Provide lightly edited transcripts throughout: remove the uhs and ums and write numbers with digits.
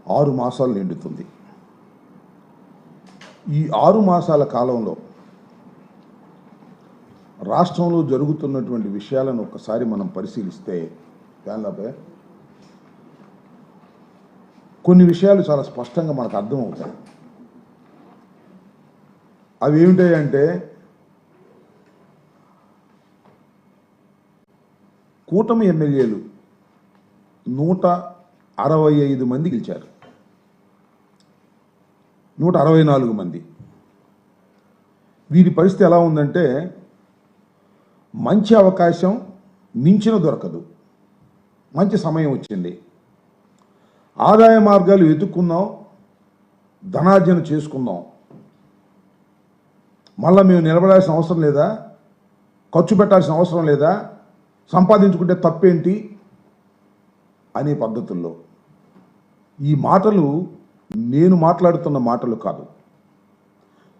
6 మాసాలు నిండుతుంది. ఈ 6 మాసాల కాలంలో రాష్ట్రంలో జరుగుతున్నటువంటి విషయాలను ఒకసారి మనం పరిశీలిస్తే కొన్ని విషయాలు చాలా స్పష్టంగా మనకు అర్థమవుతాయి. అవి ఏమిటాయంటే, కూటమి ఎమ్మెల్యేలు 165 మంది గెలిచారు, 164 మంది. వీరి పరిస్థితి ఎలా ఉందంటే, మంచి అవకాశం మించిన దొరకదు. మంచి సమయం వచ్చింది, ఆదాయ మార్గాలు వెతుక్కుందాం, ధనార్జన చేసుకుందాం, మళ్ళీ మేము నిలబడాల్సిన అవసరం లేదా, ఖర్చు పెట్టాల్సిన అవసరం లేదా, సంపాదించుకుంటే తప్పేంటి అనే పద్ధతుల్లో. ఈ మాటలు నేను మాట్లాడుతున్న మాటలు కాదు.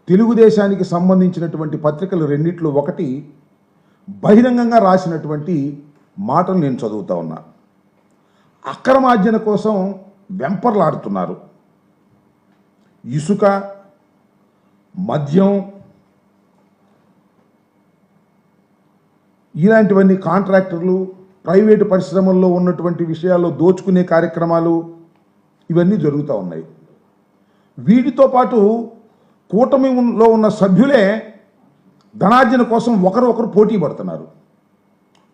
తెలుగుదేశానికి సంబంధించినటువంటి పత్రికలు రెండిట్లో ఒకటి బహిరంగంగా రాసినటువంటి మాటలు నేను చదువుతా ఉన్నా. అక్రమార్జన కోసం వెంపర్లాడుతున్నారు. ఇసుక, మద్యం ఇలాంటివన్నీ కాంట్రాక్టర్లు, ప్రైవేటు పరిశ్రమల్లో ఉన్నటువంటి విషయాల్లో దోచుకునే కార్యక్రమాలు ఇవన్నీ జరుగుతూ ఉన్నాయి. వీటితో పాటు కూటమిలో ఉన్న సభ్యులే ధనార్జన కోసం ఒకరు పోటీ పడుతున్నారు.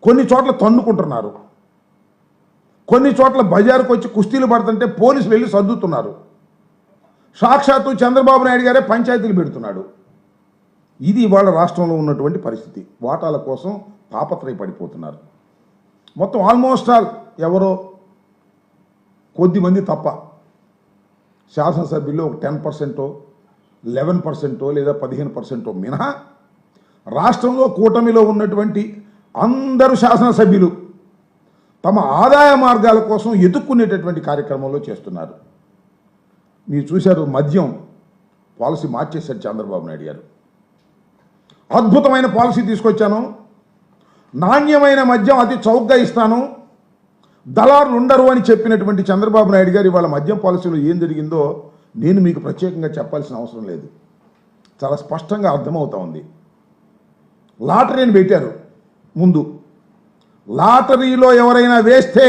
కొన్ని చోట్ల తన్నుకుంటున్నారు, కొన్ని చోట్ల బజారుకు వచ్చి కుస్తీలు పడుతుంటే పోలీసులు వెళ్ళి సర్దుతున్నారు. సాక్షాత్తు చంద్రబాబు నాయుడు గారే పంచాయతీలు పెడుతున్నాడు. ఇది ఇవాళ రాష్ట్రంలో ఉన్నటువంటి పరిస్థితి. వాటాల కోసం తాపత్రయపడిపోతున్నారు. మొత్తం ఆల్మోస్ట్ ఆల్ ఎవరో కొద్దిమంది తప్ప శాసనసభ్యుల్లో ఒక 10%, 11% లేదా 15% మినహా రాష్ట్రంలో కూటమిలో ఉన్నటువంటి అందరూ శాసనసభ్యులు తమ ఆదాయ మార్గాల కోసం ఎదుక్కునేటటువంటి కార్యక్రమంలో చేస్తున్నారు. మీరు చూశారు, మద్యం పాలసీ మార్చేశారు చంద్రబాబు నాయుడు గారు. అద్భుతమైన పాలసీ తీసుకొచ్చాను, నాణ్యమైన మద్యం అతి చౌకగా ఇస్తాను, దళారులు ఉండరు అని చెప్పినటువంటి చంద్రబాబు నాయుడు గారు ఇవాళ మద్యం పాలసీలో ఏం జరిగిందో నేను మీకు ప్రత్యేకంగా చెప్పాల్సిన అవసరం లేదు. చాలా స్పష్టంగా అర్థమవుతా ఉంది. లాటరీని పెట్టారు ముందు. లాటరీలో ఎవరైనా వేస్తే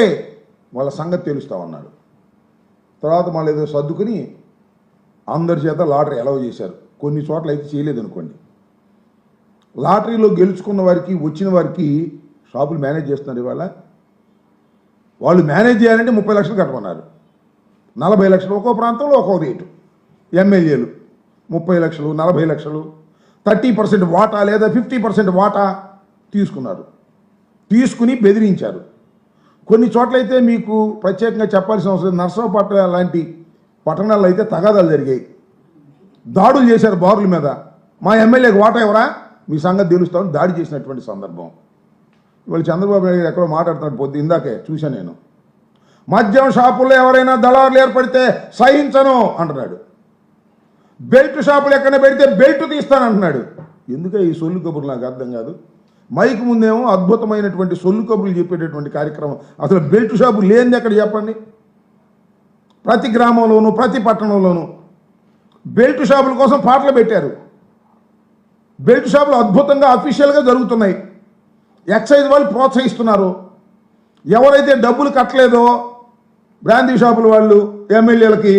వాళ్ళ సంగతి తెలుస్తా ఉన్నాడు. తర్వాత మళ్ళీ ఏదో సర్దుకుని అందరి చేత లాటరీ అలౌ చేశారు. కొన్ని చోట్ల అయితే చేయలేదు అనుకోండి. లాటరీలో గెలుచుకున్న వారికి, వచ్చిన వారికి షాపులు మేనేజ్ చేస్తున్నారు. ఇవాళ వాళ్ళు మేనేజ్ చేయాలంటే 30 లక్షలు కట్టమన్నారు. 40 లక్షలు ఒక్కో ప్రాంతంలో ఒక్కో రేటు. ఎమ్మెల్యేలు 30 లక్షలు, 40 లక్షలు, 30% వాటా లేదా 50% వాటా తీసుకున్నారు. తీసుకుని బెదిరించారు. కొన్ని చోట్లయితే మీకు ప్రత్యేకంగా చెప్పాల్సిన అవసరం, నర్సరావుపేట లాంటి పట్టణాల్లో అయితే తగాదాలు జరిగాయి. దాడులు చేశారు బారుల మీద. మా ఎమ్మెల్యేకి వాటా ఎవరా, మీ సంగతి తెలుస్తామని దాడి చేసినటువంటి సందర్భం. ఇవాళ చంద్రబాబు నాయుడు ఎక్కడో మాట్లాడుతున్నాడు, పొద్దు ఇందాకే చూశాను నేను. మద్యం షాపుల్లో ఎవరైనా దళారులు ఏర్పడితే సహించను అంటున్నాడు. బెల్ట్ షాపులు ఎక్కడ పెడితే బెల్ట్ తీస్తానంటున్నాడు. ఎందుకే ఈ సొల్లు కబుర్లు నాకు అర్థం కాదు. మైక్ ముందేమో అద్భుతమైనటువంటి సొల్లు కబుర్లు చెప్పేటటువంటి కార్యక్రమం. అసలు బెల్ట్ షాపు లేనిది ఎక్కడ చెప్పండి. ప్రతి గ్రామంలోనూ, ప్రతి పట్టణంలోనూ బెల్ట్ షాపుల కోసం పాటలు పెట్టారు. బెల్ట్ షాపులు అద్భుతంగా అఫీషియల్గా జరుగుతున్నాయి. ఎక్సైజ్ వాళ్ళు ప్రోత్సహిస్తున్నారు. ఎవరైతే డబ్బులు కట్టలేదో బ్రాందీ షాపుల వాళ్ళు ఎమ్మెల్యేలకి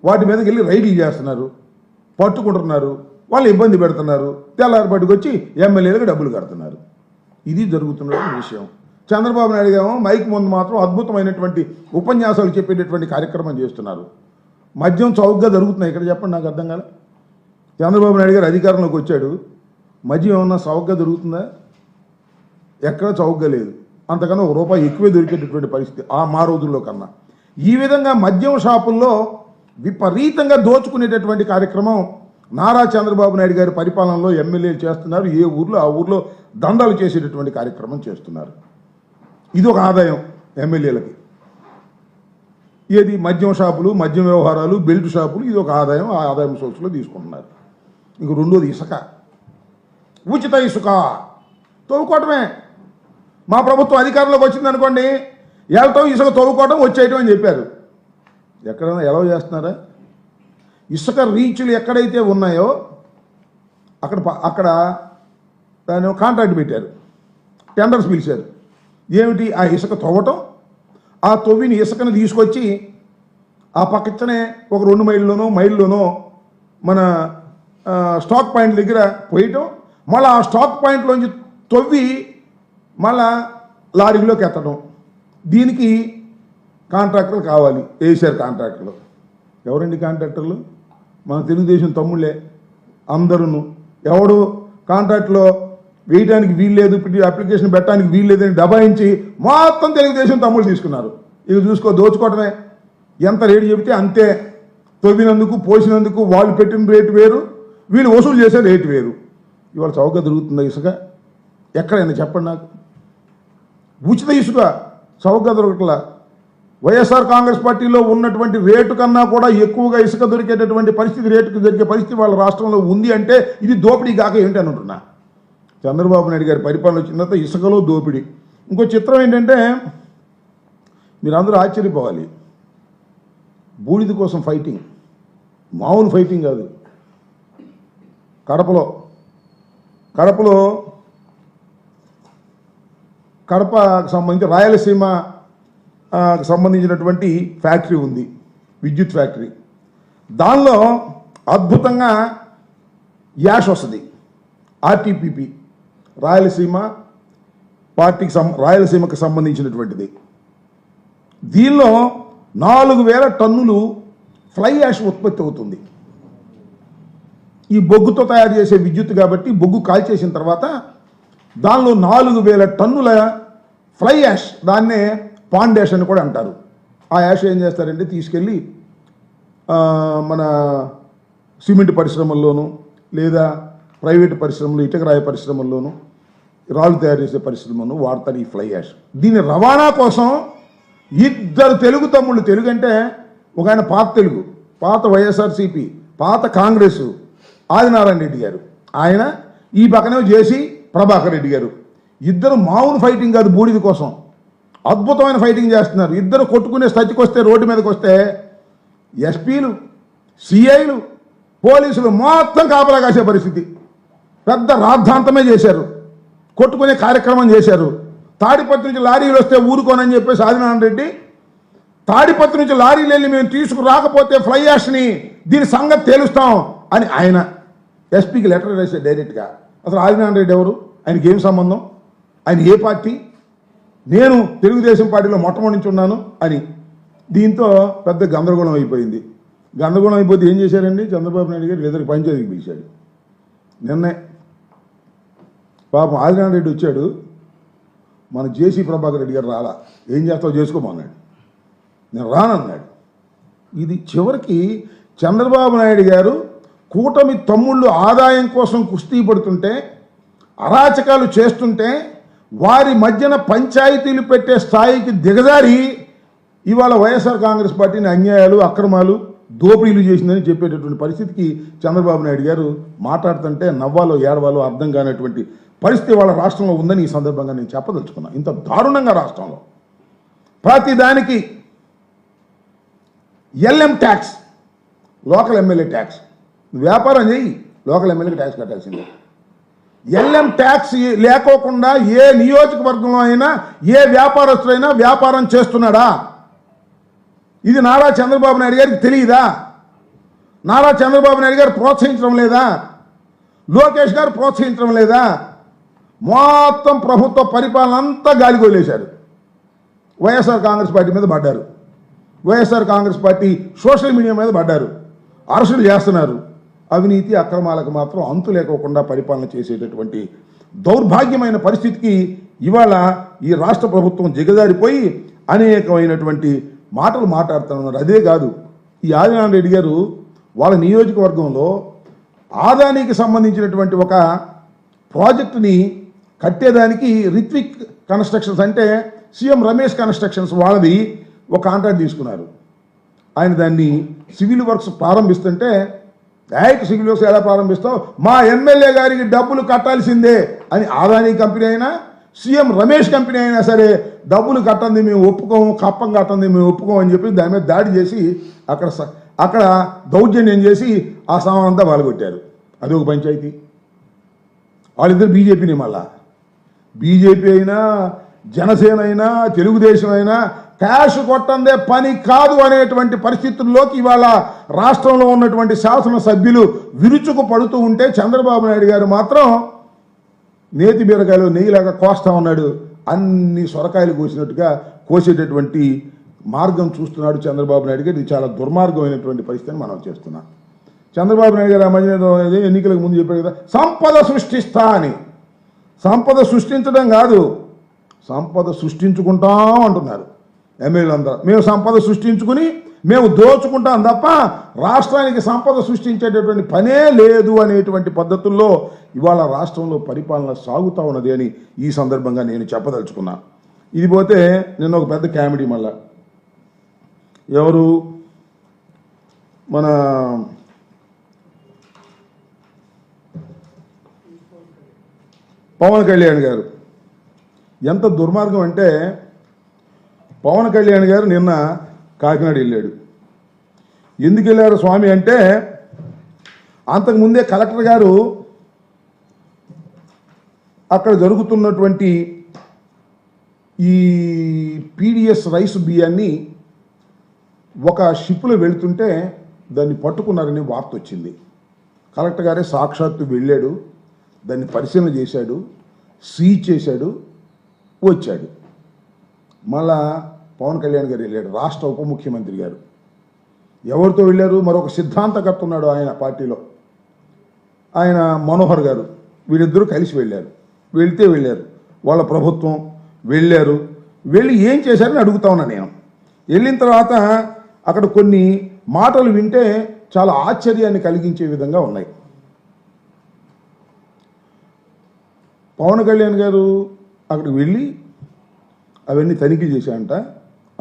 వాటి మీదకి వెళ్ళి రైడ్లు చేస్తున్నారు, పట్టుకుంటున్నారు, వాళ్ళు ఇబ్బంది పెడుతున్నారు. తెల్లారిపాటికి వచ్చి ఎమ్మెల్యేలకు డబ్బులు కడుతున్నారు. ఇది జరుగుతున్న విషయం. చంద్రబాబు నాయుడు గారు మైక్ ముందు మాత్రం అద్భుతమైనటువంటి ఉపన్యాసాలు చెప్పేటటువంటి కార్యక్రమం చేస్తున్నారు. మద్యం చౌకగా జరుగుతున్నాయి ఇక్కడ, చెప్పండి నాకు అర్థం కాలే. చంద్రబాబు నాయుడు గారు అధికారంలోకి వచ్చాడు, మద్యం ఏమన్నా చౌకగా దొరుకుతుందా? ఎక్కడ చౌకగా లేదు. అంతకన్నా ₹1 ఎక్కువే దొరికేటటువంటి పరిస్థితి మా రోజుల్లో కన్నా. ఈ విధంగా మద్యం షాపుల్లో విపరీతంగా దోచుకునేటటువంటి కార్యక్రమం నారా చంద్రబాబు నాయుడు గారి పరిపాలనలో ఎమ్మెల్యేలు చేస్తున్నారు. ఏ ఊర్లో ఆ ఊర్లో దందాలు చేసేటటువంటి కార్యక్రమం చేస్తున్నారు. ఇది ఒక ఆదాయం ఎమ్మెల్యేలకి. ఏది మద్యం షాపులు, మద్యం వ్యవహారాలు, బెల్ట్ షాపులు, ఇది ఒక ఆదాయం. ఆ ఆదాయం సోర్స్లో తీసుకుంటున్నారు. ఇంక రెండోది ఇసుక, ఉచిత ఇసుక తవ్వుకోవటమే. మా ప్రభుత్వం అధికారంలోకి వచ్చిందనుకోండి, వెళ్తాం ఇసుక తవ్వుకోవటం వచ్చేయటం అని చెప్పారు. ఎక్కడైనా ఎలా చేస్తున్నారా? ఇసుక రీచ్లు ఎక్కడైతే ఉన్నాయో అక్కడ దాన్ని కాంట్రాక్ట్ పెట్టారు, టెండర్స్ పిలిచారు. ఏమిటి? ఆ ఇసుక తవ్వటం, ఆ తవ్విని ఇసుకను తీసుకొచ్చి ఆ పక్కనే ఒక 2 మైళ్ళలోనో మన స్టాక్ పాయింట్ దగ్గర పోయటం, మళ్ళీ ఆ స్టాక్ పాయింట్లోంచి తవ్వి మళ్ళా లారీలోకి ఎత్తడం. దీనికి కాంట్రాక్టర్లు కావాలి. వేసారు కాంట్రాక్టర్లు. ఎవరండి కాంట్రాక్టర్లు? మన తెలుగుదేశం తమ్ముళ్ళే అందరూ. ఎవడు కాంట్రాక్ట్లో వేయడానికి వీల్లేదు, అప్లికేషన్ పెట్టడానికి వీల్లేదని దబాయించి మొత్తం తెలుగుదేశం తమ్ముళ్ళు తీసుకున్నారు. ఇక చూసుకో, దోచుకోవటమే. ఎంత రేటు చెబితే అంతే. తవ్వినందుకు పోసినందుకు వాళ్ళు పెట్టిన రేటు వేరు, వీళ్ళు వసూలు చేసే రేటు వేరు. ఇవాళ చౌకగా దొరుకుతుందా ఇసుక? ఎక్కడైనా చెప్పండి నాకు. ఉచిత ఇసుక చౌకగా దొరకట్లా. వైఎస్ఆర్ కాంగ్రెస్ పార్టీలో ఉన్నటువంటి రేటు కన్నా కూడా ఎక్కువగా ఇసుక దొరికేటటువంటి పరిస్థితి, రేటుకు దొరికే పరిస్థితి వాళ్ళ రాష్ట్రంలో ఉంది అంటే ఇది దోపిడీ కాక ఏంటి అని అంటున్నా. చంద్రబాబు నాయుడు గారి పరిపాలన వచ్చిన తర్వాత ఇసుకలో దోపిడీ. ఇంకో చిత్రం ఏంటంటే, మీరు అందరూ ఆశ్చర్యపోవాలి. బూడిద కోసం ఫైటింగ్, మామూలు ఫైటింగ్ కాదు. కడపకు సంబంధించి రాయలసీమ సంబంధించినటువంటి ఫ్యాక్టరీ ఉంది, విద్యుత్ ఫ్యాక్టరీ. దానిలో అద్భుతంగా యాష్ వస్తుంది, ఆర్టీపీపీ, రాయలసీమకు సంబంధించినటువంటిది. దీనిలో 4000 టన్నులు ఫ్లై యాష్ ఉత్పత్తి అవుతుంది. ఈ బొగ్గుతో తయారు చేసే విద్యుత్ కాబట్టి బొగ్గు కాల్చేసిన తర్వాత దానిలో 4000 టన్నుల ఫ్లై యాష్, దాన్నే పాండ్ యాష్ అని కూడా అంటారు. ఆ యాష్ ఏం చేస్తారంటే తీసుకెళ్ళి మన సిమెంట్ పరిశ్రమల్లోనూ లేదా ప్రైవేటు పరిశ్రమలు, ఇటుకరాయి పరిశ్రమల్లోనూ, రాళ్ళు తయారు చేసే పరిశ్రమను వాడతారు ఈ ఫ్లై యాష్. దీని రవాణా కోసం 2 తెలుగు తమ్ముళ్ళు, తెలుగు అంటే ఒక ఆయన పాత వైఎస్ఆర్సీపీ, పాత కాంగ్రెస్ ఆదినారాయణ రెడ్డి గారు, ఆయన ఈ పక్కనే జేసీ ప్రభాకర్ రెడ్డి గారు. ఇద్దరు మామూలు ఫైటింగ్ కాదు, బూడిద కోసం అద్భుతమైన ఫైటింగ్ చేస్తున్నారు. ఇద్దరు కొట్టుకునే స్థితికి వస్తే, రోడ్డు మీదకి వస్తే ఎస్పీలు, సిఐలు, పోలీసులు మొత్తం కాపలా కాసే పరిస్థితి. పెద్ద రాద్ధాంతమే చేశారు, కొట్టుకునే కార్యక్రమం చేశారు. తాడిపత్రి నుంచి లారీలు వస్తే ఊరుకోనని చెప్పేసి ఆదినారాయణ రెడ్డి, తాడిపత్రి నుంచి లారీలు వెళ్ళి మేము తీసుకురాకపోతే ఫ్లై యాష్ని దీని సంగతి తేలుస్తాం అని ఆయన ఎస్పీకి లెటర్ వేసే డైరెక్ట్గా. అసలు ఆదినారాయణ రెడ్డి ఎవరు? ఆయనకి ఏం సంబంధం? ఆయన ఏ పార్టీ? నేను తెలుగుదేశం పార్టీలో మొట్టమొదటి నుంచి ఉన్నాను అని. దీంతో పెద్ద గందరగోళం అయిపోయింది. గందరగోళం అయిపోతే ఏం చేశారండి? చంద్రబాబు నాయుడు గారు ఇద్దరికి పంచాయతీకి పిలిచాడు. నిన్నే పాపం ఆదినారాయణ రెడ్డి వచ్చాడు, మన జేసీ ప్రభాకర్ రెడ్డి గారు రాలా. ఏం చేస్తావు చేసుకోమన్నాడు. నేను రానన్నాడు. ఇది చివరికి చంద్రబాబు నాయుడు గారు కూటమి తమ్ముళ్ళు ఆదాయం కోసం కుస్తీ పడుతుంటే, అరాచకాలు చేస్తుంటే, వారి మధ్యన పంచాయతీలు పెట్టే స్థాయికి దిగజారి ఇవాళ వైఎస్ఆర్ కాంగ్రెస్ పార్టీని అన్యాయాలు, అక్రమాలు, దోపిడీలు చేసిందని చెప్పేటటువంటి పరిస్థితికి చంద్రబాబు నాయుడు గారు మాట్లాడుతుంటే నవ్వాలో ఏడవాలో అర్థం కానటువంటి పరిస్థితి వాళ్ళ రాష్ట్రంలో ఉందని ఈ సందర్భంగా నేను చెప్పదలుచుకున్నా. ఇంత దారుణంగా రాష్ట్రంలో ప్రతి దానికి LM tax, local MLA tax. వ్యాపారం చేయి, లోకల్ ఎమ్మెల్యేకి ట్యాక్స్ కట్టాల్సిందే. ఎల్ఎం ట్యాక్స్ లేకోకుండా ఏ నియోజకవర్గంలో అయినా ఏ వ్యాపారస్తుడైనా వ్యాపారం చేస్తున్నాడా? ఇది నారా చంద్రబాబు నాయుడు గారికి తెలియదా? నారా చంద్రబాబు నాయుడు గారు ప్రోత్సహించడం లేదా? లోకేష్ గారు ప్రోత్సహించడం లేదా? మొత్తం ప్రభుత్వ పరిపాలన అంతా గాలిగోలేశారు. వైఎస్ఆర్ కాంగ్రెస్ పార్టీ మీద పడ్డారు. YSR Congress party social media మీద పడ్డారు. అరెస్టులు చేస్తున్నారు. అవినీతి అక్రమాలకు మాత్రం అంతు లేకోకుండా పరిపాలన చేసేటటువంటి దౌర్భాగ్యమైన పరిస్థితికి ఇవాళ ఈ రాష్ట్ర ప్రభుత్వం దిగజారిపోయి అనేకమైనటువంటి మాటలు మాట్లాడుతున్నారు. అదే కాదు, ఈ ఆదినారాయణ రెడ్డి గారు వాళ్ళ నియోజకవర్గంలో ఆదానికి సంబంధించినటువంటి ఒక ప్రాజెక్టుని కట్టేదానికి రిత్విక్ కన్స్ట్రక్షన్స్ అంటే సీఎం రమేష్ కన్స్ట్రక్షన్స్ వాళ్ళది ఒక కాంట్రాక్ట్ తీసుకున్నారు. ఆయన దాన్ని సివిల్ వర్క్స్ ప్రారంభిస్తుంటే, డైరెక్ట్ సివిల్ వర్క్స్ ఎలా ప్రారంభిస్తావు, మా ఎమ్మెల్యే గారికి డబ్బులు కట్టాల్సిందే అని ఆదాని కంపెనీ అయినా సీఎం రమేష్ కంపెనీ అయినా సరే డబ్బులు కట్టండి మేము ఒప్పుకోము, కప్పం కట్టండి మేము ఒప్పుకోము అని చెప్పి దాని మీద దాడి చేసి అక్కడ దౌర్జన్యం చేసి ఆ సామాన్ అంతా వాళ్ళగొట్టారు. అది ఒక పంచాయతీ. వాళ్ళిద్దరు బీజేపీని, మళ్ళా బీజేపీ అయినా జనసేన అయినా తెలుగుదేశం అయినా క్యాష్ కొట్టందే పని కాదు అనేటువంటి పరిస్థితుల్లోకి ఇవాళ రాష్ట్రంలో ఉన్నటువంటి శాసనసభ్యులు విరుచుకు పడుతూ ఉంటే చంద్రబాబు నాయుడు గారు మాత్రం నేతి బీరకాయలు నెయ్యిలాగా కోస్తా ఉన్నాడు. అన్ని సొరకాయలు కోసినట్టుగా కోసేటటువంటి మార్గం చూస్తున్నాడు చంద్రబాబు నాయుడు గారు. ఇది చాలా దుర్మార్గమైనటువంటి పరిస్థితిని మనం చేస్తున్నాం. చంద్రబాబు నాయుడు గారు ఆ మధ్య ఎన్నికలకు ముందు చెప్పారు కదా, సంపద సృష్టిస్తా అని. సంపద సృష్టించడం కాదు, సంపద సృష్టించుకుంటాం అంటున్నారు ఎమ్మెల్యేలు అందరూ. మేము సంపద సృష్టించుకుని మేము దోచుకుంటాం తప్ప రాష్ట్రానికి సంపద సృష్టించేటటువంటి పనే లేదు అనేటువంటి పద్ధతుల్లో ఇవాళ రాష్ట్రంలో పరిపాలన సాగుతూ ఉన్నది అని ఈ సందర్భంగా నేను చెప్పదలుచుకున్నా. ఇది పోతే నిన్న ఒక పెద్ద కామెడీ, మళ్ళా ఎవరు మన పవన్ కళ్యాణ్ గారు. ఎంత దుర్మార్గం అంటే, పవన్ కళ్యాణ్ గారు నిన్న కాకినాడ వెళ్ళాడు. ఎందుకు వెళ్ళారు స్వామి అంటే, అంతకుముందే కలెక్టర్ గారు అక్కడ జరుగుతున్నటువంటి ఈ పీడిఎస్ రైస్ బియ్యాన్ని ఒక షిప్లో వెళుతుంటే దాన్ని పట్టుకున్నారని వార్త వచ్చింది. కలెక్టర్ గారే సాక్షాత్తు వెళ్ళాడు, దాన్ని పరిశీలన చేశాడు, సీజ్ చేశాడు, వచ్చాడు. మళ్ళా పవన్ కళ్యాణ్ గారు వెళ్ళాడు, రాష్ట్ర ఉప ముఖ్యమంత్రి గారు. ఎవరితో వెళ్ళారు? మరొక సిద్ధాంతకర్త ఉన్నాడు ఆయన పార్టీలో, ఆయన మనోహర్ గారు. వీళ్ళిద్దరూ కలిసి వెళ్ళారు. వెళ్ళారు వాళ్ళ ప్రభుత్వం వెళ్ళారు. వెళ్ళి ఏం చేశారని అడుగుతా ఉన్నా నేను. వెళ్ళిన తర్వాత అక్కడ కొన్ని మాటలు వింటే చాలా ఆశ్చర్యాన్ని కలిగించే విధంగా ఉన్నాయి. పవన్ కళ్యాణ్ గారు అక్కడికి వెళ్ళి అవన్నీ తనిఖీ చేశారంట.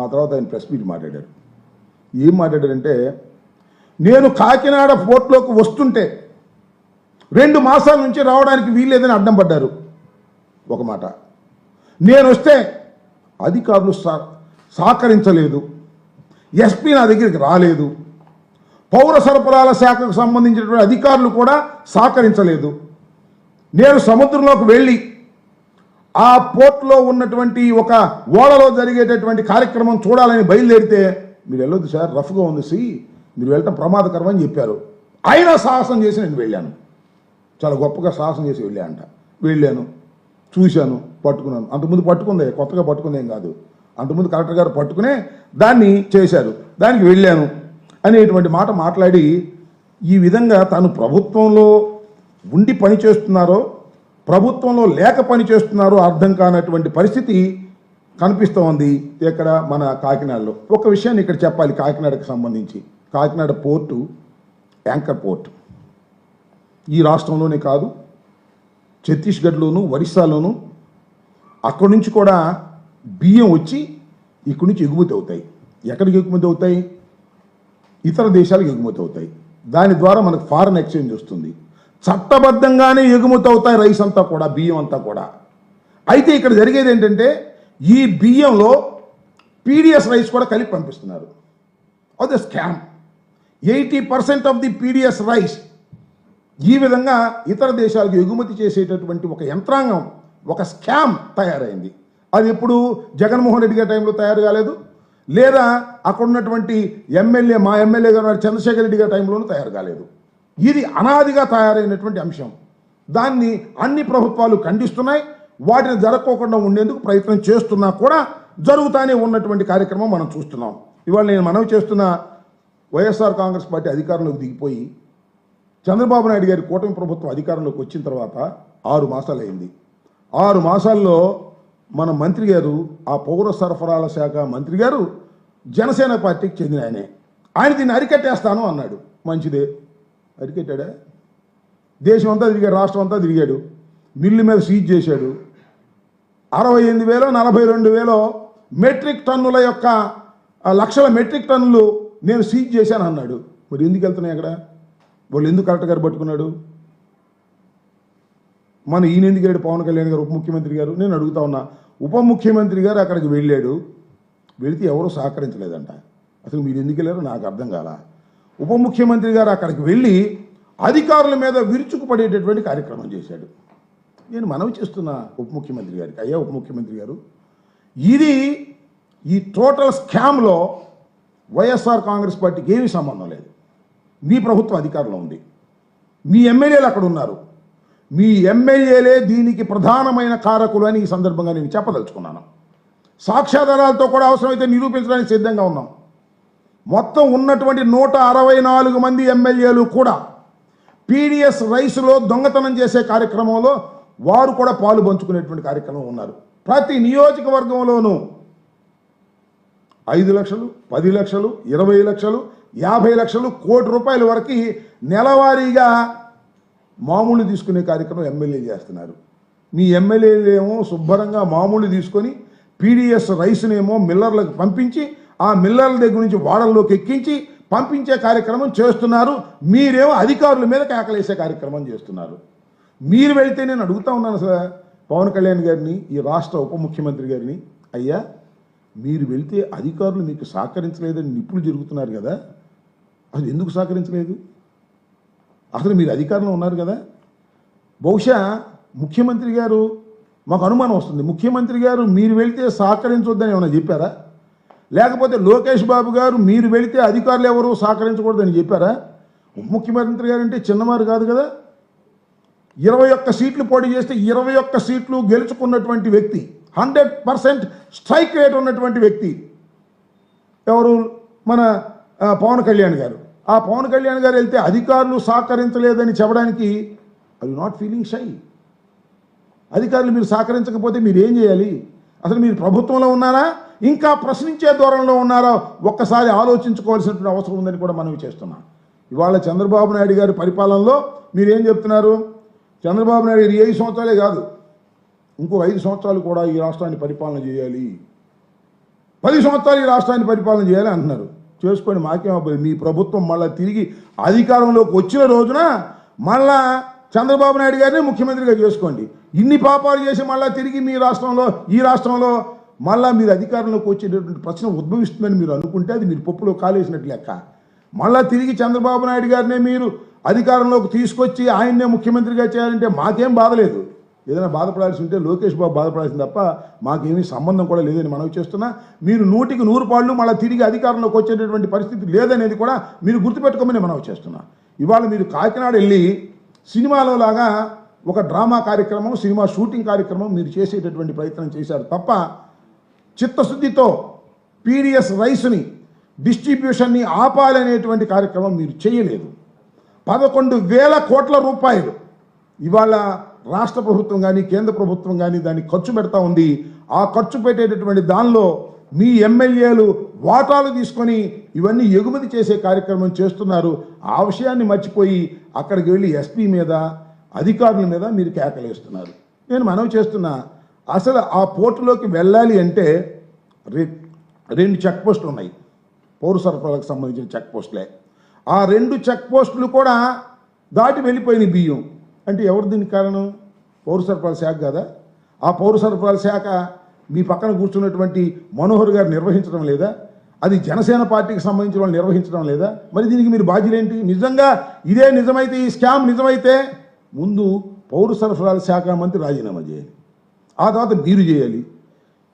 ఆ తర్వాత ఆయన ప్రెస్ మీట్ మాట్లాడారు. ఏం మాట్లాడారంటే, నేను కాకినాడ పోర్ట్లోకి వస్తుంటే 2 మాసాల నుంచి రావడానికి వీల్లేదని అడ్డం పడ్డారు. ఒక మాట. నేను వస్తే అధికారులు సహకరించలేదు, ఎస్పీ నా దగ్గరికి రాలేదు, పౌర సరఫరాల శాఖకు సంబంధించినటువంటి అధికారులు కూడా సహకరించలేదు. నేను సముద్రంలోకి వెళ్ళి ఆ పోర్ట్లో ఉన్నటువంటి ఒక ఓడలో జరిగేటటువంటి కార్యక్రమం చూడాలని బయలుదేరితే, మీరు వెళ్ళొద్దు సార్, రఫ్గా ఉంది, మీరు వెళ్ళటం ప్రమాదకరం అని చెప్పారు. అయినా సాహసం చేసి నేను వెళ్ళాను. చాలా గొప్పగా సాహసం చేసి వెళ్ళాను, చూశాను, పట్టుకున్నాను. అంతకుముందు పట్టుకుందే, కొత్తగా పట్టుకుందేం కాదు. అంతకుముందు కలెక్టర్ గారు పట్టుకునే దాన్ని చేశారు, దానికి వెళ్ళాను అనేటువంటి మాట మాట్లాడి, ఈ విధంగా తాను ప్రభుత్వంలో ఉండి పని చేస్తున్నారో ప్రభుత్వంలో లేక పని చేస్తున్నారో అర్థం కానటువంటి పరిస్థితి కనిపిస్తూ ఉంది ఇక్కడ మన కాకినాడలో. ఒక విషయాన్ని ఇక్కడ చెప్పాలి కాకినాడకు సంబంధించి. Kakinada port anchor port. ఈ రాష్ట్రంలోనే కాదు, ఛత్తీస్గఢ్లోను, ఒరిస్సాలోను అక్కడి నుంచి కూడా బియ్యం వచ్చి ఇక్కడి నుంచి ఎగుమతి అవుతాయి. ఎక్కడికి ఎగుమతి అవుతాయి? ఇతర దేశాలకు ఎగుమతి అవుతాయి. దాని ద్వారా మనకు ఫారెన్ ఎక్స్చేంజ్ వస్తుంది. చట్టబద్ధంగానే ఎగుమతి అవుతాయి రైస్ అంతా కూడా, బియ్యం అంతా కూడా. అయితే ఇక్కడ జరిగేది ఏంటంటే, ఈ బియ్యంలో పీడిఎస్ రైస్ కూడా కలిపి పంపిస్తున్నారు. అది scam. 80% of the PDS rice ఈ విధంగా ఇతర దేశాలకు ఎగుమతి చేసేటటువంటి ఒక యంత్రాంగం, ఒక స్కామ్ తయారైంది. అది ఎప్పుడు జగన్మోహన్ రెడ్డి గారి టైంలో తయారు కాలేదు, లేదా అక్కడ ఉన్నటువంటి మా ఎమ్మెల్యే గారు చంద్రశేఖర్ రెడ్డి గారి టైంలోనూ తయారు కాలేదు. ఇది అనాదిగా తయారైనటువంటి అంశం. దాన్ని అన్ని ప్రభుత్వాలు ఖండిస్తున్నాయి. వాటిని జరగకోకుండా ఉండేందుకు ప్రయత్నం చేస్తున్నా కూడా జరుగుతూనే ఉన్నటువంటి కార్యక్రమం మనం చూస్తున్నాం. ఇవాళ నేను మనవి చేస్తున్న, వైఎస్ఆర్ కాంగ్రెస్ పార్టీ అధికారంలోకి దిగిపోయి చంద్రబాబు నాయుడు గారి కూటమి ప్రభుత్వం అధికారంలోకి వచ్చిన తర్వాత 6 మాసాలు అయింది. 6 మాసాల్లో మన మంత్రి గారు, ఆ పౌర సరఫరాల శాఖ మంత్రి గారు జనసేన పార్టీకి చెందిన ఆయన దీన్ని అరికట్టేస్తాను అన్నాడు. మంచిదే, అరికట్టాడా? దేశం అంతా తిరిగాడు, రాష్ట్రం అంతా తిరిగాడు, మిల్లు మీద సీజ్ చేశాడు. 68,000 42,000 మెట్రిక్ టన్నుల యొక్క లక్షల మెట్రిక్ టన్నులు నేను సీజ్ చేశాను అన్నాడు. మరి ఎందుకు వెళ్తున్నాయి అక్కడ? వాళ్ళు ఎందుకు కలెక్టర్ గారు పట్టుకున్నాడు? మన ఈయన ఎందుకు వెళ్ళాడు? పవన్ కళ్యాణ్ గారు ఉప ముఖ్యమంత్రి గారు. నేను అడుగుతా ఉన్నా, ఉప ముఖ్యమంత్రి గారు అక్కడికి వెళ్ళాడు, వెళితే ఎవరూ సహకరించలేదంట. అసలు మీరు ఎందుకు వెళ్ళారో నాకు అర్థం కాల. ఉప ముఖ్యమంత్రి గారు అక్కడికి వెళ్ళి అధికారుల మీద విరుచుకుపడేటటువంటి కార్యక్రమం చేశాడు. నేను మనవి చేస్తున్నా ఉప ముఖ్యమంత్రి గారికి, అయ్యా ఉప ముఖ్యమంత్రి గారు, ఇది ఈ టోటల్ స్కామ్లో వైఎస్ఆర్ కాంగ్రెస్ పార్టీకి ఏమీ సంబంధం లేదు. మీ ప్రభుత్వం అధికారంలో ఉంది, మీ ఎమ్మెల్యేలు అక్కడ ఉన్నారు, మీ ఎమ్మెల్యేలే దీనికి ప్రధానమైన కారకులు అని ఈ సందర్భంగా నేను చెప్పదలుచుకున్నాను. సాక్ష్యాధారాలతో కూడా అవసరమైతే నిరూపించడానికి సిద్ధంగా ఉన్నాం. మొత్తం ఉన్నటువంటి 164 మంది ఎమ్మెల్యేలు కూడా పీడిఎస్ రైస్లో దొంగతనం చేసే కార్యక్రమంలో వారు కూడా పాలు పంచుకునేటువంటి కార్యక్రమం ఉన్నారు. ప్రతి నియోజకవర్గంలోనూ 5 లక్షలు, 10 లక్షలు, 20 లక్షలు, 50 లక్షలు, కోటి రూపాయల వరకు నెలవారీగా మామూలు తీసుకునే కార్యక్రమం ఎమ్మెల్యేలు చేస్తున్నారు. మీ ఎమ్మెల్యేలు ఏమో శుభ్రంగా మామూలు తీసుకొని పీడిఎస్ రైస్నేమో మిల్లర్లకు పంపించి ఆ మిల్లర్ల దగ్గర నుంచి వాడల్లోకి ఎక్కించి పంపించే కార్యక్రమం చేస్తున్నారు. మీరేమో అధికారుల మీద కేకలేసే కార్యక్రమం చేస్తున్నారు. మీరు వెళ్తే నేను అడుగుతా ఉన్నాను సార్ పవన్ కళ్యాణ్ గారిని, ఈ రాష్ట్ర ఉప ముఖ్యమంత్రి గారిని, అయ్యా మీరు వెళ్తే అధికారులు మీకు సహకరించలేదని నిప్పులు జరుగుతున్నారు కదా, అసలు ఎందుకు సహకరించలేదు? అసలు మీరు అధికారంలో ఉన్నారు కదా. బహుశా ముఖ్యమంత్రి గారు, మాకు అనుమానం వస్తుంది, ముఖ్యమంత్రి గారు మీరు వెళ్తే సహకరించొద్దని ఏమైనా చెప్పారా? లేకపోతే లోకేష్ బాబు గారు మీరు వెళితే అధికారులు ఎవరు సహకరించకూడదని చెప్పారా? ఉప ముఖ్యమంత్రి గారు అంటే చిన్నవారు కాదు కదా. 21 సీట్లు పోటీ చేస్తే 21 సీట్లు గెలుచుకున్నటువంటి వ్యక్తి, 100% స్ట్రైక్ రేట్ ఉన్నటువంటి వ్యక్తి ఎవరు? మన పవన్ కళ్యాణ్ గారు. ఆ పవన్ కళ్యాణ్ గారు వెళ్తే అధికారులు సహకరించలేదని చెప్పడానికి ఐ నాట్ ఫీలింగ్ షై. అధికారులు మీరు సహకరించకపోతే మీరు ఏం చేయాలి? అసలు మీరు ప్రభుత్వంలో ఉన్నారా, ఇంకా ప్రశ్నించే ధోరణిలో ఉన్నారా? ఒక్కసారి ఆలోచించుకోవాల్సినటువంటి అవసరం ఉందని కూడా మనం చేస్తున్నాం. ఇవాళ చంద్రబాబు నాయుడు గారి పరిపాలనలో మీరేం చెప్తున్నారు? చంద్రబాబు నాయుడు 5 సంవత్సరాలే కాదు, ఇంకో 5 సంవత్సరాలు కూడా ఈ రాష్ట్రాన్ని పరిపాలన చేయాలి, 10 సంవత్సరాలు ఈ రాష్ట్రాన్ని పరిపాలన చేయాలి అంటున్నారు. చేసుకోండి, మాకేమో. మీ ప్రభుత్వం మళ్ళీ తిరిగి అధికారంలోకి వచ్చిన రోజున మళ్ళా చంద్రబాబు నాయుడు గారిని ముఖ్యమంత్రిగా చేసుకోండి. ఇన్ని పాపాలు చేసి మళ్ళీ తిరిగి మీ రాష్ట్రంలో, ఈ రాష్ట్రంలో మళ్ళీ మీరు అధికారంలోకి వచ్చేటటువంటి ప్రశ్న ఉద్భవిస్తుందని మీరు అనుకుంటే అది మీరు పప్పులో కాలేసినట్లు లెక్క. మళ్ళీ తిరిగి చంద్రబాబు నాయుడు గారినే మీరు అధికారంలోకి తీసుకొచ్చి ఆయన్నే ముఖ్యమంత్రిగా చేయాలంటే మాకేం బాధలేదు. ఏదైనా బాధపడాల్సి ఉంటే లోకేష్ బాబు బాధపడాల్సింది తప్ప మాకేమీ సంబంధం కూడా లేదని మనవి చేస్తున్నా. మీరు 100కి 100 పాళ్ళు మళ్ళీ తిరిగి అధికారంలోకి వచ్చేటటువంటి పరిస్థితి లేదనేది కూడా మీరు గుర్తుపెట్టుకోమని మనవి చేస్తున్నా. ఇవాళ మీరు కాకినాడ వెళ్ళి సినిమాలో లాగా ఒక డ్రామా కార్యక్రమం, సినిమా షూటింగ్ కార్యక్రమం మీరు చేసేటటువంటి ప్రయత్నం చేశారు తప్ప చిత్తశుద్ధితో పీడిఎస్ రైస్ని డిస్ట్రిబ్యూషన్ని ఆపాలనేటువంటి కార్యక్రమం మీరు చేయలేదు. 11,000 కోట్ల రూపాయలు ఇవాళ రాష్ట్ర ప్రభుత్వం కానీ కేంద్ర ప్రభుత్వం కానీ దాన్ని ఖర్చు పెడతా ఉంది. ఆ ఖర్చు పెట్టేటటువంటి దానిలో మీ ఎమ్మెల్యేలు వాటాలు తీసుకొని ఇవన్నీ ఎగుమతి చేసే కార్యక్రమం చేస్తున్నారు. ఆ విషయాన్ని మర్చిపోయి అక్కడికి వెళ్ళి ఎస్పీ మీద, అధికారుల మీద మీరు కేకలేస్తున్నారు. నేను మనవి చేస్తున్నా, అసలు ఆ పోర్టులోకి వెళ్ళాలి అంటే 2 చెక్ పోస్టులు ఉన్నాయి, పౌర సరఫరాలకు సంబంధించిన చెక్ పోస్టులే. ఆ 2 చెక్ పోస్టులు కూడా దాటి వెళ్ళిపోయిన బియ్యం అంటే ఎవరు దీనికి కారణం? పౌర సరఫరాల శాఖ కదా. ఆ పౌర సరఫరాల శాఖ మీ పక్కన కూర్చున్నటువంటి మనోహర్ గారు నిర్వహించడం లేదా? అది జనసేన పార్టీకి సంబంధించిన వాళ్ళు నిర్వహించడం లేదా? మరి దీనికి మీరు బాధ్యులేంటి? నిజంగా ఇదే నిజమైతే, ఈ స్కామ్ నిజమైతే ముందు పౌర సరఫరాల శాఖ మంత్రి రాజీనామా చేయాలి, ఆ తర్వాత మీరు చేయాలి.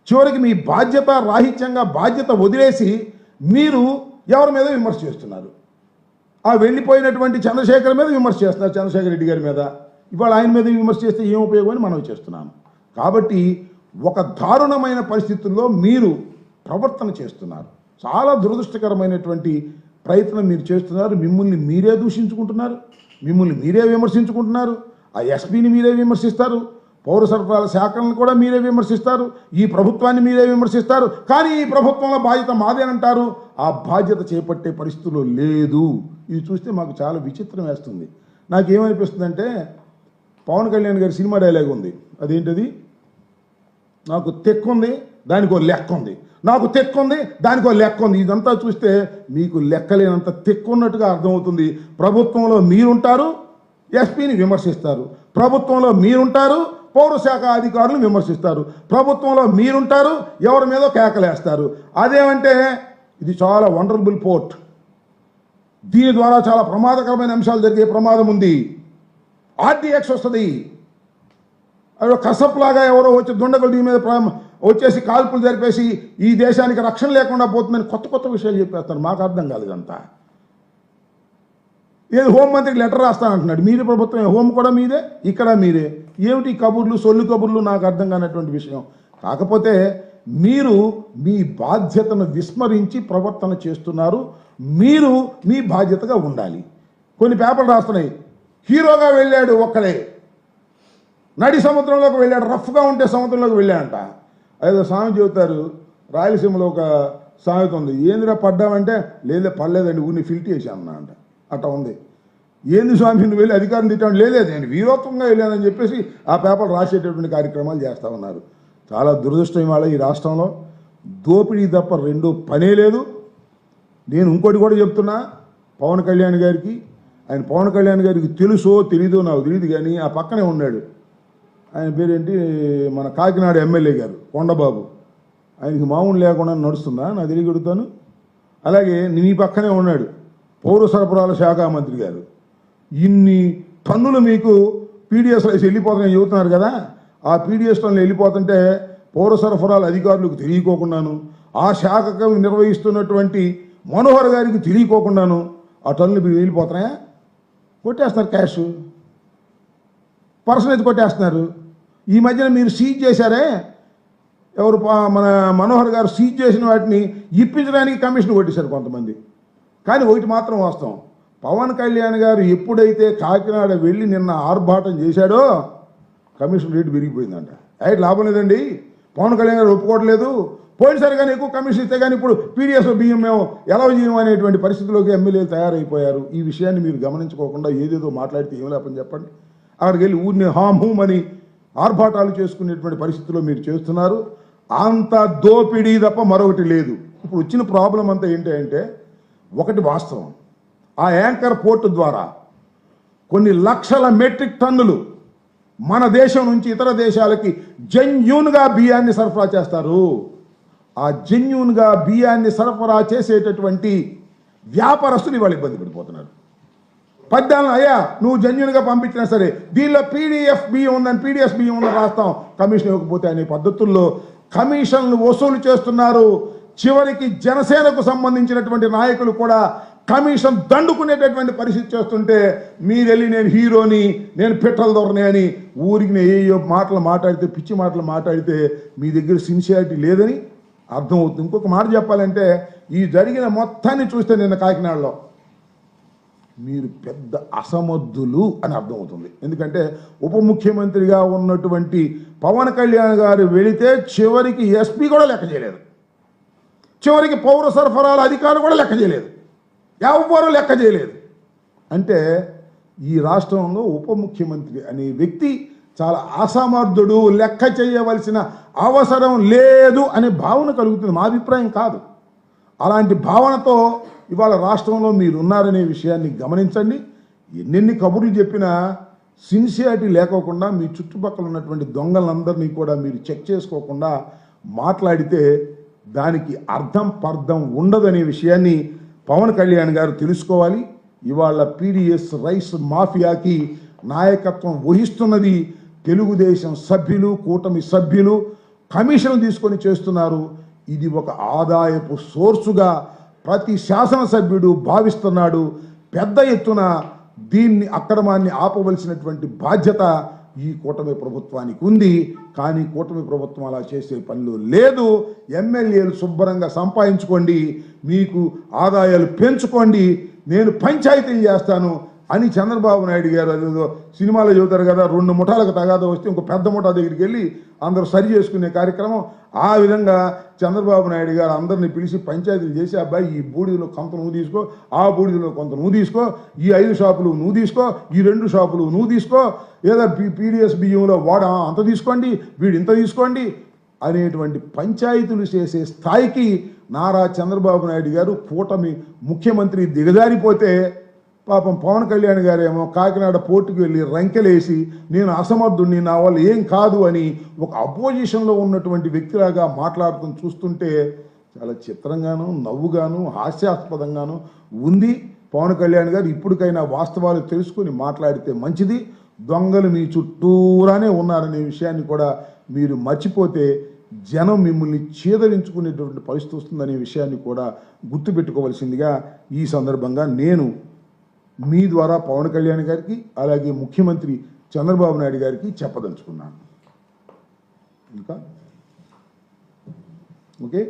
చివరికి మీ బాధ్యత రాహిత్యంగా బాధ్యత వదిలేసి మీరు ఎవరి మీద విమర్శ చేస్తున్నారు? ఆ వెళ్ళిపోయినటువంటి చంద్రశేఖర్ మీద విమర్శ చేస్తున్నారు, చంద్రశేఖర్ రెడ్డి గారి మీద. ఇవాళ ఆయన మీద విమర్శ చేస్తే ఏం ఉపయోగం అని మనం చేస్తున్నాము. కాబట్టి ఒక దారుణమైన పరిస్థితుల్లో మీరు ప్రవర్తన చేస్తున్నారు. చాలా దురదృష్టకరమైనటువంటి ప్రయత్నం మీరు చేస్తున్నారు. మిమ్మల్ని మీరే దూషించుకుంటున్నారు, మిమ్మల్ని మీరే విమర్శించుకుంటున్నారు. ఆ ఎస్పీని మీరే విమర్శిస్తారు, పౌర సరఫరాల శాఖలను కూడా మీరే విమర్శిస్తారు, ఈ ప్రభుత్వాన్ని మీరే విమర్శిస్తారు. కానీ ఈ ప్రభుత్వంలో బాధ్యత మాదేనంటారు. ఆ బాధ్యత చేపట్టే పరిస్థితుల్లో లేదు. ఇది చూస్తే మాకు చాలా విచిత్రం వేస్తుంది. నాకేమనిపిస్తుందంటే పవన్ కళ్యాణ్ గారి సినిమా డైలాగ్ ఉంది, అదేంటది? నాకు తెక్కుంది దానికో లెక్క ఉంది, నాకు తెక్కుంది దానికో లెక్క ఉంది. ఇదంతా చూస్తే మీకు లెక్కలేనంత తెక్కున్నట్టుగా అర్థమవుతుంది. ప్రభుత్వంలో మీరుంటారు, ఎస్పీని విమర్శిస్తారు, ప్రభుత్వంలో మీరుంటారు, పౌర శాఖ అధికారులను విమర్శిస్తారు, ప్రభుత్వంలో మీరుంటారు, ఎవరి మీదో కేకలేస్తారు. అదేమంటే ఇది చాలా వండర్ఫుల్ పోర్ట్. దీని ద్వారా చాలా ప్రమాదకరమైన అంశాలు జరిగే ప్రమాదం ఉంది. ఆర్డీఎక్స్ వస్తుంది, అవి కసప్లాగా ఎవరో వచ్చి దుండగులు దీని మీద వచ్చేసి కాల్పులు జరిపేసి ఈ దేశానికి రక్షణ లేకుండా పోతుందని కొత్త కొత్త విషయాలు చెప్పేస్తారు. మాకు అర్థం కాదు ఇదంతా. ఏది హోంమంత్రికి లెటర్ రాస్తానంటున్నాడు. మీరే ప్రభుత్వం, హోం కూడా మీదే, ఇక్కడ మీరే. ఏమిటి కబుర్లు, సొల్లు కబుర్లు, నాకు అర్థం కానటువంటి విషయం. కాకపోతే మీరు మీ బాధ్యతను విస్మరించి ప్రవర్తన చేస్తున్నారు. మీరు మీ బాధ్యతగా ఉండాలి. కొన్ని పేపర్లు రాస్తున్నాయి, హీరోగా వెళ్ళాడు ఒక్కడే, నడి సముద్రంలోకి వెళ్ళాడు, రఫ్గా ఉంటే సముద్రంలోకి వెళ్ళాడంట. ఏదో సామెత చెబుతారు, రాయలసీమలో ఒక సామెత ఉంది, ఏందిరా పడ్డామంటే లేదే పడలేదండి ఊరిని ఫిల్ట్ చేశాను అంట. అట్లా ఉంది. ఏంది స్వామి నువ్వు వెళ్ళి అధికారం తిట్టాను, లేదు నేను వీరోత్వంగా వెళ్ళానని చెప్పేసి ఆ పేపర్లు రాసేటటువంటి కార్యక్రమాలు చేస్తూ ఉన్నారు. చాలా దురదృష్టం ఇవాళ ఈ రాష్ట్రంలో దోపిడీ తప్ప రెండో పనే లేదు. నేను ఇంకోటి కూడా చెప్తున్నా పవన్ కళ్యాణ్ గారికి, ఆయన పవన్ కళ్యాణ్ గారికి తెలుసో తెలీదో నాకు తెలియదు, కానీ ఆ పక్కనే ఉన్నాడు ఆయన పేరేంటి, మన కాకినాడ ఎమ్మెల్యే గారు కొండబాబు, ఆయనకి మామూలు లేకుండా నడుస్తుందా నాకు తెలియగలుగుతాను. అలాగే నీ పక్కనే ఉన్నాడు పౌర సరఫరాల శాఖ మంత్రి గారు. ఇన్ని టన్నులు మీకు పీడిఎస్లో వెళ్ళిపోతున్నాయని చెబుతున్నారు కదా, ఆ పీడిఎస్లో వెళ్ళిపోతుంటే పౌర సరఫరాల అధికారులకు తెలియకోకుండాను, ఆ శాఖకు నిర్వహిస్తున్నటువంటి మనోహర్ గారికి తెలియకోకుండాను ఆ టన్నులు వెళ్ళిపోతున్నాయా? కొట్టేస్తున్నారు, క్యాష్ పర్సన్ అయితే కొట్టేస్తున్నారు. ఈ మధ్యన మీరు సీజ్ చేశారే, ఎవరు మన మనోహర్ గారు సీజ్ చేసిన వాటిని ఇప్పించడానికి కమిషన్ కొట్టేశారు కొంతమంది. కానీ ఒకటి మాత్రం వాస్తవం, పవన్ కళ్యాణ్ గారు ఎప్పుడైతే కాకినాడ వెళ్ళి నిన్న ఆర్భాటం చేశాడో కమిషన్ రేటు పెరిగిపోయిందంట. అయితే లాభం లేదండి, పవన్ కళ్యాణ్ గారు ఒప్పుకోవట్లేదు, పోయినసారి కానీ ఎక్కువ కమిషన్ ఇస్తే కానీ ఇప్పుడు పీడిఎస్లో బియ్యం మేము ఎలా చేయము అనేటువంటి పరిస్థితిలోకి ఎమ్మెల్యేలు తయారైపోయారు. ఈ విషయాన్ని మీరు గమనించుకోకుండా ఏదేదో మాట్లాడితే ఏం లేపని చెప్పండి. అక్కడికి వెళ్ళి ఊరిని హూమ్ అని ఆర్భాటాలు చేసుకునేటువంటి పరిస్థితిలో మీరు చేస్తున్నారు. అంత దోపిడీ తప్ప మరొకటి లేదు. ఇప్పుడు వచ్చిన ప్రాబ్లం అంతా ఏంటి అంటే, ఒకటి వాస్తవం, ఆ యాంకర్ పోర్టు ద్వారా కొన్ని లక్షల మెట్రిక్ టన్నులు మన దేశం నుంచి ఇతర దేశాలకి జెన్యూన్గా బియ్యాన్ని సరఫరా చేస్తారు. ఆ జెన్యూన్గా బియ్యాన్ని సరఫరా చేసేటటువంటి వ్యాపారస్తులు ఇవాళ ఇబ్బంది పడిపోతున్నారు. పద్దాలను అయ్యా నువ్వు జెన్యూన్గా పంపించినా సరే దీనిలో పీడిఎఫ్ బియ్యం ఉందని పీడిఎస్ బియ్యం ఉందని రాస్తాం, కమిషన్ ఇవ్వకపోతే అనే పద్ధతుల్లో కమిషన్లు వసూలు చేస్తున్నారు. చివరికి జనసేనకు సంబంధించినటువంటి నాయకులు కూడా కమిషన్ దండుకునేటటువంటి పరిస్థితి చేస్తుంటే మీరు వెళ్ళి నేను హీరోని, నేను పెట్రోల్ దొరని అని ఊరికి ఏయో మాటలు మాట్లాడితే, పిచ్చి మాటలు మాట్లాడితే మీ దగ్గర సిన్సియారిటీ లేదని అర్థమవుతుంది. ఇంకొక మాట చెప్పాలంటే, ఈ జరిగిన మొత్తాన్ని చూస్తే నిన్న కాకినాడలో మీరు పెద్ద అసమర్థులు అని అర్థమవుతుంది. ఎందుకంటే ఉప ముఖ్యమంత్రిగా ఉన్నటువంటి పవన్ కళ్యాణ్ గారు వెళితే చివరికి ఎస్పీ కూడా లెక్క చేయలేదు, చివరికి పౌర సరఫరాల అధికారులు కూడా లెక్క చేయలేదు, ఎవ్వరూ లెక్క చేయలేదు. అంటే ఈ రాష్ట్రంలో ఉప ముఖ్యమంత్రి అనే వ్యక్తి చాలా అసమర్థుడు, లెక్క చేయవలసిన అవసరం లేదు అనే భావన కలుగుతుంది. మా అభిప్రాయం కాదు. అలాంటి భావనతో ఇవాళ రాష్ట్రంలో మీరు ఉన్నారనే విషయాన్ని గమనించండి. ఎన్నెన్ని కబుర్లు చెప్పినా సిన్సియారిటీ లేకోకుండా మీ చుట్టుపక్కల ఉన్నటువంటి దొంగలందరినీ కూడా మీరు చెక్ చేసుకోకుండా మాట్లాడితే దానికి అర్థం పర్థం ఉండదనే విషయాన్ని పవన్ కళ్యాణ్ గారు తెలుసుకోవాలి. ఇవాళ పీడిఎస్ రైస్ మాఫియాకి నాయకత్వం వహిస్తున్నది తెలుగుదేశం సభ్యులు, కూటమి సభ్యులు కమిషన్ తీసుకొని చేస్తున్నారు. ఇది ఒక ఆదాయపు సోర్సుగా ప్రతి శాసనసభ్యుడు భావిస్తున్నాడు. పెద్ద ఎత్తున దీన్ని అక్రమాన్ని ఆపవలసినటువంటి బాధ్యత ఈ కూటమి ప్రభుత్వానికి ఉంది. కానీ కూటమి ప్రభుత్వం అలా చేసే పనిలో లేదు. ఎమ్మెల్యేలు శుభ్రంగా సంపాదించుకోండి, మీకు ఆదాయాలు పెంచుకోండి, నేను పంచాయతీలు చేస్తాను అని చంద్రబాబు నాయుడు గారు అదేదో సినిమాలో చెబుతారు కదా, 2 ముఠాలకు తగాదా వస్తే ఇంకో పెద్ద ముఠా దగ్గరికి వెళ్ళి అందరూ సరి చేసుకునే కార్యక్రమం. ఆ విధంగా చంద్రబాబు నాయుడు గారు అందరినీ పిలిచి పంచాయతీలు చేసి, అబ్బాయి ఈ బూడిదలో కొంత నువ్వు తీసుకో, ఆ బూడిదలో కొంత నువ్వు తీసుకో, ఈ 5 షాపులు నువ్వు తీసుకో, ఈ 2 షాపులు నువ్వు తీసుకో, లేదా పీడిఎస్ బియ్యంలో వాడ అంత తీసుకోండి, వీడు ఇంత తీసుకోండి అనేటువంటి పంచాయతీలు చేసే స్థాయికి నారా చంద్రబాబు నాయుడు గారు కూటమి ముఖ్యమంత్రి దిగజారిపోతే, పాపం పవన్ కళ్యాణ్ గారేమో కాకినాడ పోర్టుకు వెళ్ళి రంకెలేసి నేను అసమర్థుడిని, నా వల్ల ఏం కాదు అని ఒక అపోజిషన్లో ఉన్నటువంటి వ్యక్తిలాగా మాట్లాడుతూ చూస్తుంటే చాలా చిత్రంగాను, నవ్వుగాను, హాస్యాస్పదంగాను ఉంది. పవన్ కళ్యాణ్ గారు ఇప్పటికైనా వాస్తవాలు తెలుసుకుని మాట్లాడితే మంచిది. దొంగలు మీ చుట్టూరానే ఉన్నారనే విషయాన్ని కూడా మీరు మర్చిపోతే జనం మిమ్మల్ని చీదరించుకునేటువంటి పరిస్థితి వస్తుందనే విషయాన్ని కూడా గుర్తుపెట్టుకోవాల్సిందిగా ఈ సందర్భంగా నేను మీ ద్వారా పవన్ కళ్యాణ్ గారికి అలాగే ముఖ్యమంత్రి చంద్రబాబు నాయుడు గారికి చెప్పదలుచుకున్నాను. ఇంకా ఓకే.